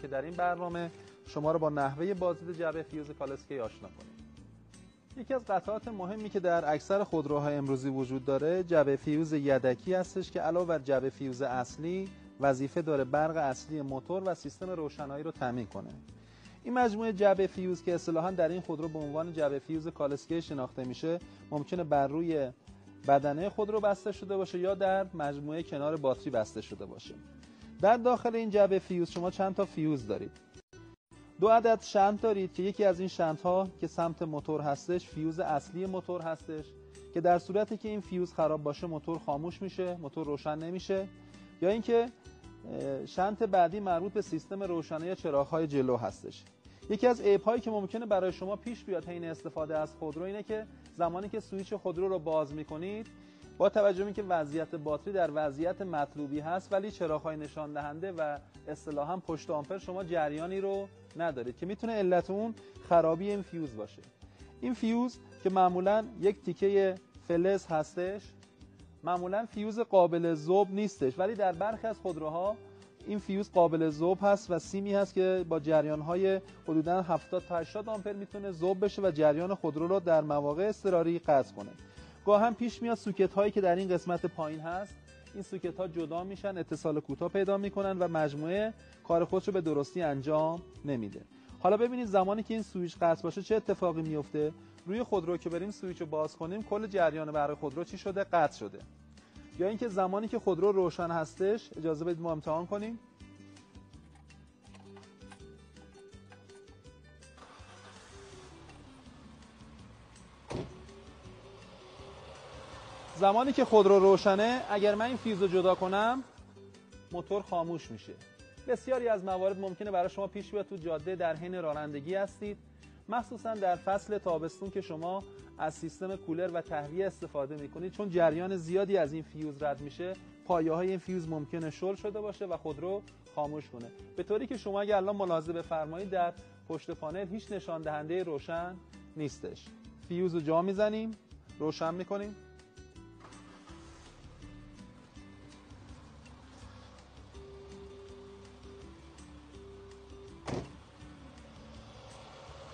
که در این برنامه شما رو با نحوه بازدید جعبه فیوز کالسکی آشنا کنیم. یکی از قطعات مهمی که در اکثر خودروهای امروزی وجود داره جعبه فیوز یدکی هستش که علاوه بر جعبه فیوز اصلی وظیفه داره برق اصلی موتور و سیستم روشنایی رو تامین کنه. این مجموعه جعبه فیوز که اصطلاحاً در این خودرو به عنوان جعبه فیوز کالسکی شناخته میشه، ممکنه بر روی بدنه خودرو بسته شده باشه یا در مجموعه کنار باتری بسته شده باشه. در داخل این جعبه فیوز شما چند تا فیوز دارید. 2 عدد شنت دارید که یکی از این شنت ها که سمت موتور هستش فیوز اصلی موتور هستش که در صورتی که این فیوز خراب باشه موتور خاموش میشه، موتور روشن نمیشه. یا اینکه شنت بعدی مربوط به سیستم روشنایی یا چراغ‌های جلو هستش. یکی از عیب‌هایی که ممکنه برای شما پیش بیاد حین استفاده از خودرو اینه که زمانی که سوئیچ خودرو رو باز می‌کنید با توجه به اینکه وضعیت باتری در وضعیت مطلوبی هست ولی چراغ‌های نشان دهنده و اصطلاحاً پشت آمپر شما جریانی رو ندارید که میتونه علت اون خرابی این فیوز باشه. این فیوز که معمولاً یک تیکه فلز هستش، معمولاً فیوز قابل ذوب نیستش، ولی در برخی از خودروها این فیوز قابل ذوب هست و سیمی هست که با جریان‌های حدوداً 70 تا 80 آمپر میتونه ذوب بشه و جریان خودرو رو در مواقع اضطراری قطع کنه. گاه هم پیش میاد سوکت هایی که در این قسمت پایین هست، این سوکت ها جدا میشن، اتصال کوتاه پیدا میکنن و مجموعه کار خودش رو به درستی انجام نمیده. حالا ببینید زمانی که این سوئیچ قطع باشه چه اتفاقی میفته. روی خودرو که بریم سوئیچ رو باز کنیم کل جریان برق خودرو چی شده؟ قطع شده. یا اینکه زمانی که خودرو روشن هستش، اجازه بدید ما امتحان کنیم. زمانی که خودرو روشنه اگر من این فیوز رو جدا کنم موتور خاموش میشه. بسیاری از موارد ممکنه برای شما پیش بیاد تو جاده در حین رانندگی هستید، مخصوصا در فصل تابستون که شما از سیستم کولر و تهویه استفاده میکنید، چون جریان زیادی از این فیوز رد میشه پایه های این فیوز ممکنه شل شده باشه و خودرو خاموش کنه. به طوری که شما اگر الان ملاحظه بفرمایید در پشت پانل هیچ نشان دهنده روشن نیستش. فیوز رو جا میزنیم، روشن میکنیم.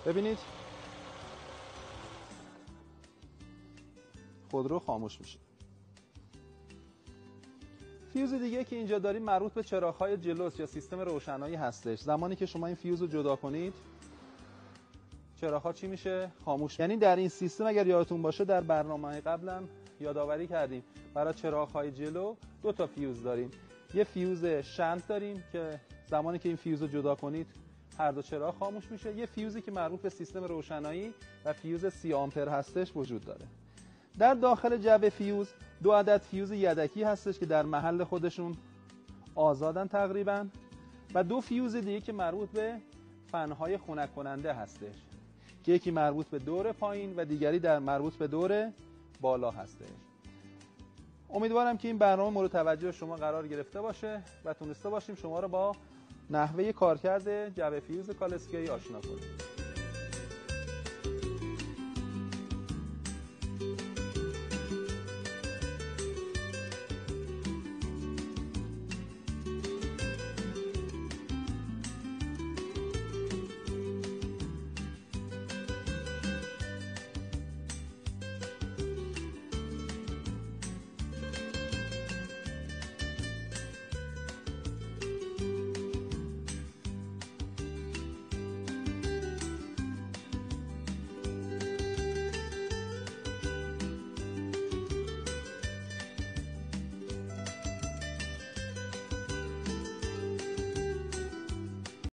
ببینید خودرو خاموش میشه. فیوز دیگه که اینجا داریم مربوط به چراغ‌های جلوست یا سیستم روشنایی هستش. زمانی که شما این فیوز رو جدا کنید چراغ‌ها چی میشه؟ خاموش. یعنی در این سیستم اگر یادتون باشه در برنامه قبلم یادآوری کردیم برای چراغ‌های جلو 2 تا فیوز داریم. یه فیوز شنت داریم که زمانی که این فیوز رو جدا کنید هر دو چراغ خاموش میشه. یه فیوزی که مربوط به سیستم روشنایی و فیوز 30 آمپر هستش وجود داره. در داخل جعبه فیوز 2 عدد فیوز یدکی هستش که در محل خودشون آزادن تقریبا و 2 فیوز دیگه که مربوط به فنهای خنک کننده هستش که یکی مربوط به دور پایین و دیگری در مربوط به دور بالا هستش. امیدوارم که این برنامه مورد توجه شما قرار گرفته باشه و تونسته باشیم شما رو با نحوه کارکرد جعبه فیوز کالسکی آشنا کنیم.